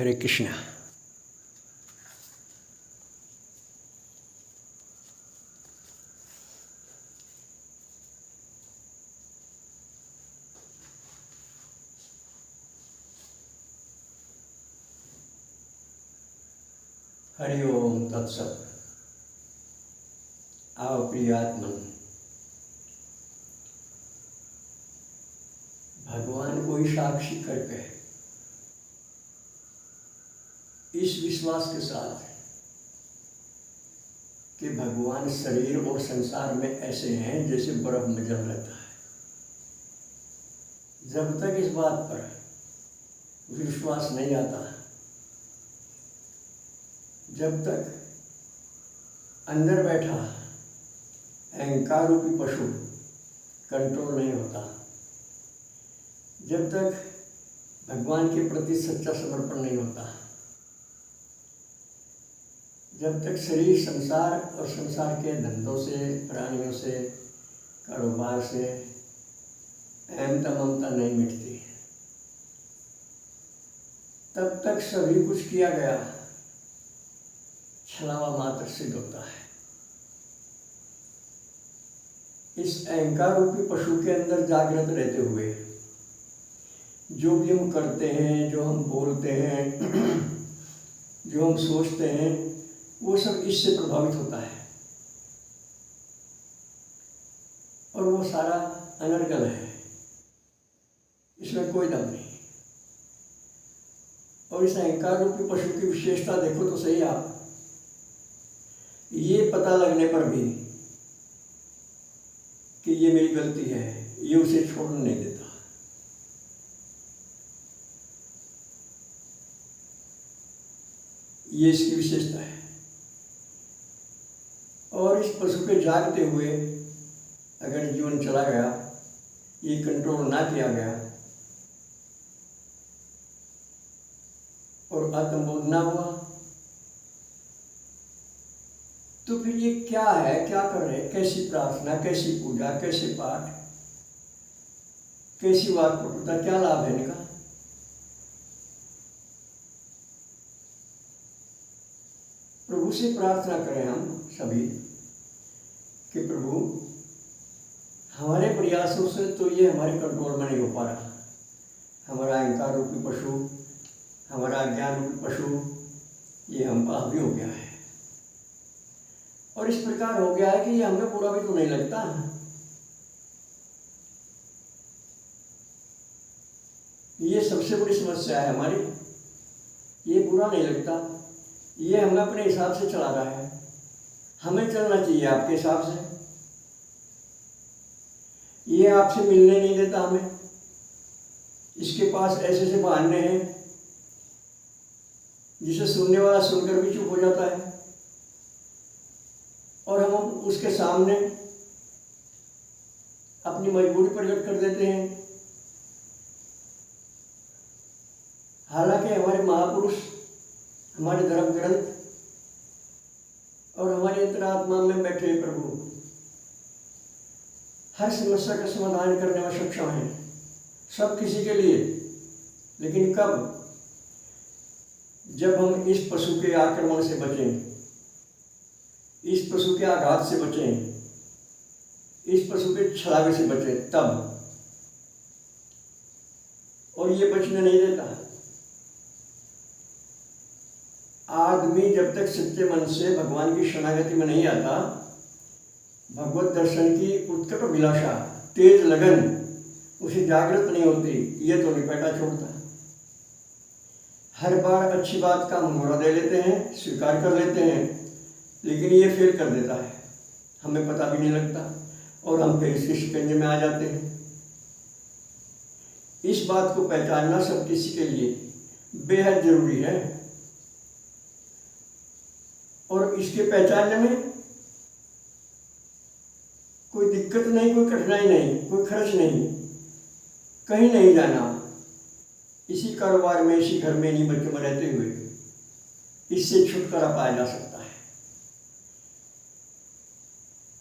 हरे कृष्ण। हरि ओम तत्सत। आओ प्रिय आत्मन, भगवान को ही साक्षी करके इस विश्वास के साथ कि भगवान शरीर और संसार में ऐसे हैं जैसे बर्फ में जल रहता है, जब तक इस बात पर विश्वास नहीं आता, जब तक अंदर बैठा अहंकार रूपी पशु कंट्रोल नहीं होता, जब तक भगवान के प्रति सच्चा समर्पण नहीं होता, जब तक शरीर संसार और संसार के धंधों से, प्राणियों से, कारोबार से अहमता ममता नहीं मिटती, तब तक सभी कुछ किया गया छलावा मात्र सिद्ध होता है। इस अहंकार रूपी पशु के अंदर जागृत रहते हुए जो भी हम करते हैं, जो हम बोलते हैं, जो हम सोचते हैं, वो सब इससे प्रभावित होता है और वो सारा अनर्गल है, इसमें कोई दम नहीं। और इस अहंकार रूपी पशु की विशेषता देखो तो सही आप, ये पता लगने पर भी कि ये मेरी गलती है, ये उसे छोड़ने नहीं देता। ये इसकी विशेषता है। और इस पशु के जागते हुए अगर जीवन चला गया, ये कंट्रोल ना किया गया और आत्मबोध ना हुआ, तो फिर ये क्या है, क्या कर रहे, कैसी प्रार्थना, कैसी पूजा, कैसे पाठ, कैसी वाक्पटुता, क्या लाभ है इनका? प्रभु से प्रार्थना करें हम सभी कि प्रभु हमारे प्रयासों से तो ये हमारे कंट्रोल में नहीं हो पा रहा, हमारा अहंकार रूपी पशु, हमारा अज्ञान रूपी पशु ये हम पर हावी हो गया है और इस प्रकार हो गया है कि ये हमें बुरा भी तो नहीं लगता। ये सबसे बड़ी समस्या है हमारी, ये बुरा नहीं लगता, ये हमें अपने हिसाब से चला रहा है। हमें चलना चाहिए आपके हिसाब से, ये आपसे मिलने नहीं देता हमें, इसके पास ऐसे ऐसे बहाने हैं जिसे सुनने वाला सुनकर भी चुप हो जाता है और हम उसके सामने अपनी मजबूरी प्रकट कर देते हैं। हालांकि हमारे महापुरुष, हमारे धर्म ग्रंथ और हमारी अंतरात्मा में बैठे प्रभु हर समस्या का समाधान करने में सक्षम है, सब किसी के लिए। लेकिन कब? जब हम इस पशु के आक्रमण से बचें, इस पशु के आघात से बचें, इस पशु के छलावे से बचें, तब। और ये बचने नहीं देता। आदमी जब तक सच्चे मन से भगवान की शरणागति में नहीं आता, भगवत दर्शन की उत्कट अभिलाषा, तेज लगन उसे जागृत नहीं होती, ये तो निपटा छोड़ता। हर बार अच्छी बात का मुहरा दे लेते हैं, स्वीकार कर लेते हैं, लेकिन ये फेल कर देता है, हमें पता भी नहीं लगता और हम फिर इसके शिकंजे में आ जाते हैं। इस बात को पहचानना सब किसी के लिए बेहद जरूरी है और इसके पहचानने में कोई दिक्कत नहीं, कोई कठिनाई नहीं, कोई खर्च नहीं, कहीं नहीं जाना। इसी कारोबार में, इसी घर में, इन्हीं बच्चों में रहते हुए इससे छुटकारा पाया जा सकता है।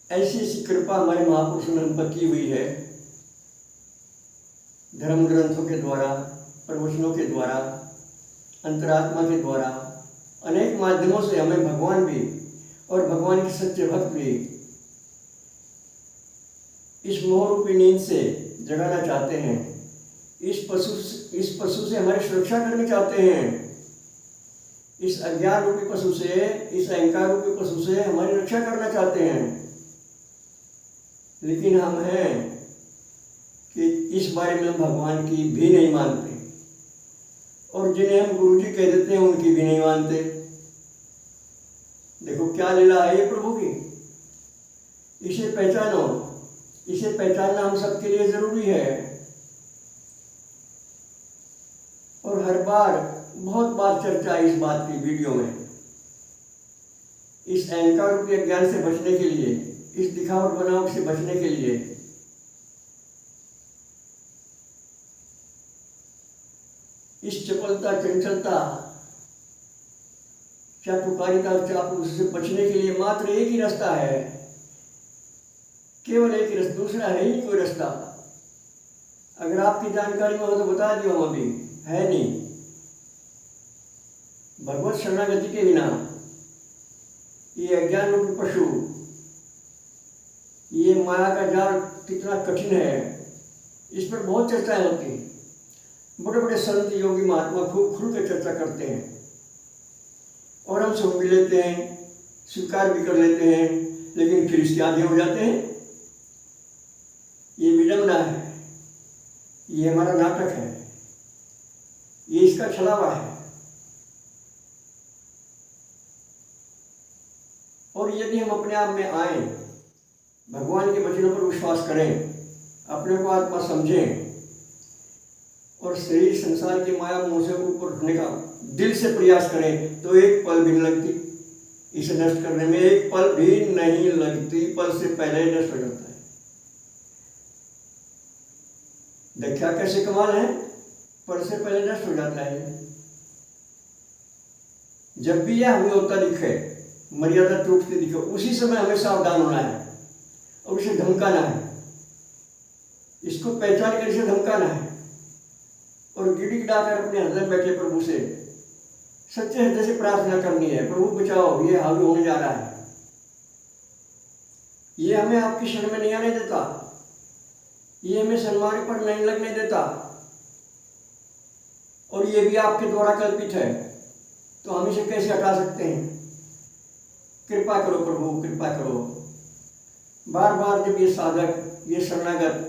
ऐसी ऐसी कृपा हमारे महापुरुषों ने हम पर की हुई है, धर्म ग्रंथों के द्वारा, प्रवचनों के द्वारा, अंतरात्मा के द्वारा अनेक माध्यमों से हमें भगवान भी और भगवान के सच्चे भक्त भी इस मोह रूपी नींद से जगाना चाहते हैं। इस पशु से हमारी सुरक्षा करनी चाहते हैं। इस अज्ञान रूपी पशु से, इस अहंकार रूपी पशु से हमारी रक्षा करना चाहते हैं। लेकिन हम हैं कि इस बारे में हम भगवान की भी नहीं मानते, और जिन्हें हम गुरु जी कह देते हैं उनकी भी नहीं मानते। देखो क्या लीला है ये प्रभु की। इसे पहचानो, इसे पहचानना हम सबके लिए जरूरी है। और हर बार बहुत बार चर्चा है इस बात की वीडियो में। इस अहंकार रूपी अज्ञान से बचने के लिए, इस दिखावट बनावट से बचने के लिए इस चपलता, चंचलता, चाटुकारिता और चापलूस से बचने के लिए मात्र एक ही रास्ता है, केवल एक ही रास्ता, दूसरा है ही नहीं कोई रास्ता। अगर आपकी जानकारी में हो तो बता दियो, हम अभी है नहीं। भगवत शरणागति के बिना ये अज्ञान रूपी पशु, ये माया का जाल कितना कठिन है, इस पर बहुत चर्चाएं होती हैं। बड़े बड़े संत, योगी, महात्मा खूब खुल कर चर्चा करते हैं और हम सुन भी लेते हैं, स्वीकार भी कर लेते हैं, लेकिन फिर इसके आगे हो जाते हैं। ये विडंबना है, ये हमारा नाटक है, ये इसका छलावा है। और यदि हम अपने आप में आए, भगवान के वचनों पर विश्वास करें, अपने को आत्मा समझें और शरीर संसार की माया मोह से ऊपर उठने का दिल से प्रयास करें, तो एक पल भी नहीं लगती। इसे नष्ट करने में एक पल भी नहीं लगती, पल से पहले ही नष्ट हो जाता है। देखा कैसे कमाल है, पल से पहले नष्ट हो जाता है। जब भी यह हमें होता दिखे, मर्यादा टूटती दिखे, उसी समय हमें सावधान होना है और इसे धमकाना है। इसको पहचान कर इसे धमकाना है और गिड़गिड़ाकर अपने हृदय में बैठे प्रभु से सच्चे हृदय से प्रार्थना करनी है, प्रभु बचाओ, ये हावी होने जा रहा है। ये हमें आपकी शरण में नहीं आने देता, ये हमें सन्मार्ग पर नहीं लगने देता, और ये भी आपके द्वारा कल्पित है, तो हम इसे कैसे हटा सकते हैं? कृपा करो प्रभु, कृपा करो। बार बार जब ये साधक, ये शरणागत,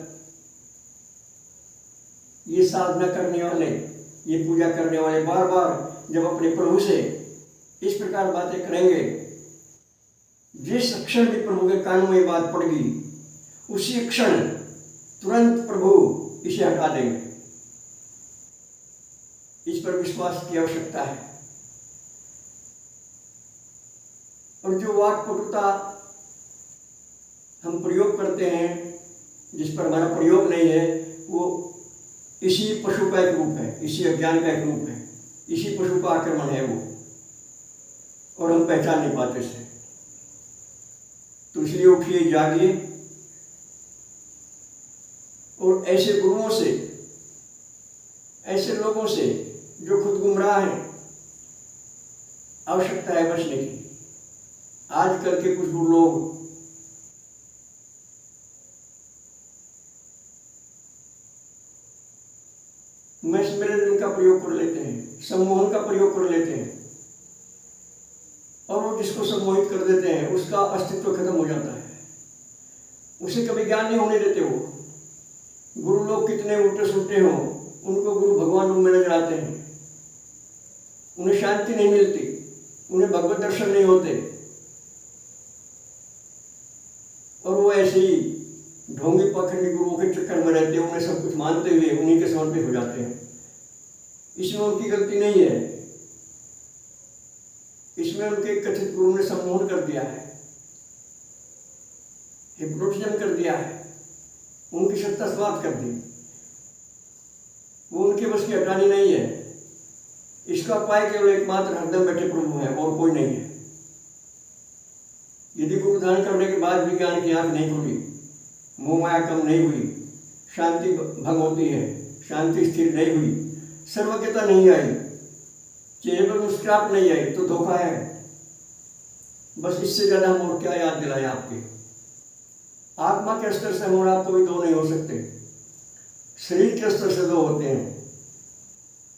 ये साधना करने वाले, ये पूजा करने वाले बार बार जब अपने प्रभु से इस प्रकार बातें करेंगे, जिस क्षण भी प्रभु के कान में बात पड़ेगी, उसी क्षण तुरंत प्रभु इसे हटा देंगे। इस पर विश्वास की आवश्यकता है। और जो वाक्पटुता हम प्रयोग करते हैं, जिस पर हमारा प्रयोग नहीं है, वो इसी पशु का एक रूप है, इसी अज्ञान का एक रूप है, इसी पशु का आक्रमण है वो, और हम पहचान नहीं पाते इसे। तो इसलिए उठिए, जागिए और ऐसे गुरुओं से, ऐसे लोगों से जो खुद गुमराह हैं, आवश्यकता है बचने की। आजकल के कुछ गुरु लोग मैस्मरिज्म का प्रयोग कर लेते हैं, सम्मोहन का प्रयोग कर लेते हैं, और वो जिसको सम्मोहित कर देते हैं उसका अस्तित्व खत्म हो जाता है, उसे कभी ज्ञान नहीं होने देते। वो गुरु लोग कितने उल्टे सुलटे हों, उनको गुरु भगवान रूप में नजर आते हैं, उन्हें शांति नहीं मिलती, उन्हें भगवत दर्शन नहीं होते, और वो ऐसे ही ढोंगी पाखंडी गुरुओं के चक्कर में रहते हैं, उन्हें सब कुछ मानते हुए उन्हीं के समर्पित हो जाते हैं। इसमें उनकी गलती नहीं है, इसमें उनके कथित गुरु ने सम्मोहन कर दिया है, हिप्नोटिज्म कर दिया है, उनकी सत्ता समाप्त कर दी। वो उनके बस की हटानी नहीं है। इसका उपाय केवल एकमात्र हरदम बैठे प्रभु है, और कोई नहीं है। यदि गुरु धारण करने के बाद भी ज्ञान की आंख नहीं खुली, मोह माया कम नहीं हुई, शांति भंग होती है, शांति स्थिर नहीं हुई, सर्वज्ञता नहीं आई, चेहरे पर मुस्कुराहट नहीं आई तो धोखा है। बस इससे ज़्यादा हम और क्या याद दिलाएं आपके। आत्मा के स्तर से हम और आप कभी दो नहीं हो सकते। शरीर के स्तर से दो होते हैं,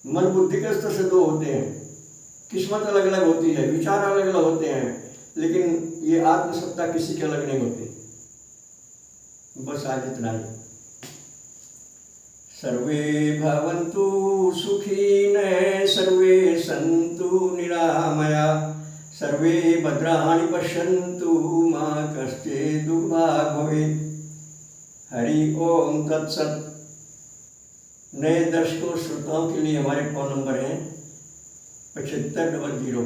मन बुद्धि के स्तर से दो होते हैं, किस्मत अलग अलग होती है, विचार अलग अलग होते हैं, लेकिन ये आत्मसत्ता किसी के अलग नहीं होती। बस आज इतना ही। सर्वे भवन्तु सुखिनः, सर्वे सन्तु निरामया, सर्वे भद्राणि पश्यन्तु, मा कश्चित् दुर्भाग् भवेत्। हरि ओम तत्सत। नए दर्शकों श्रोताओं के लिए हमारे फ़ोन नंबर हैं 7500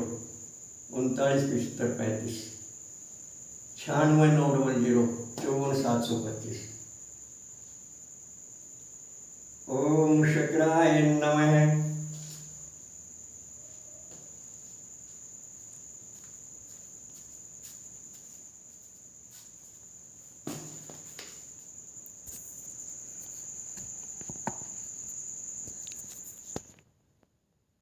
39 75 35, 96 900 54 725। ओम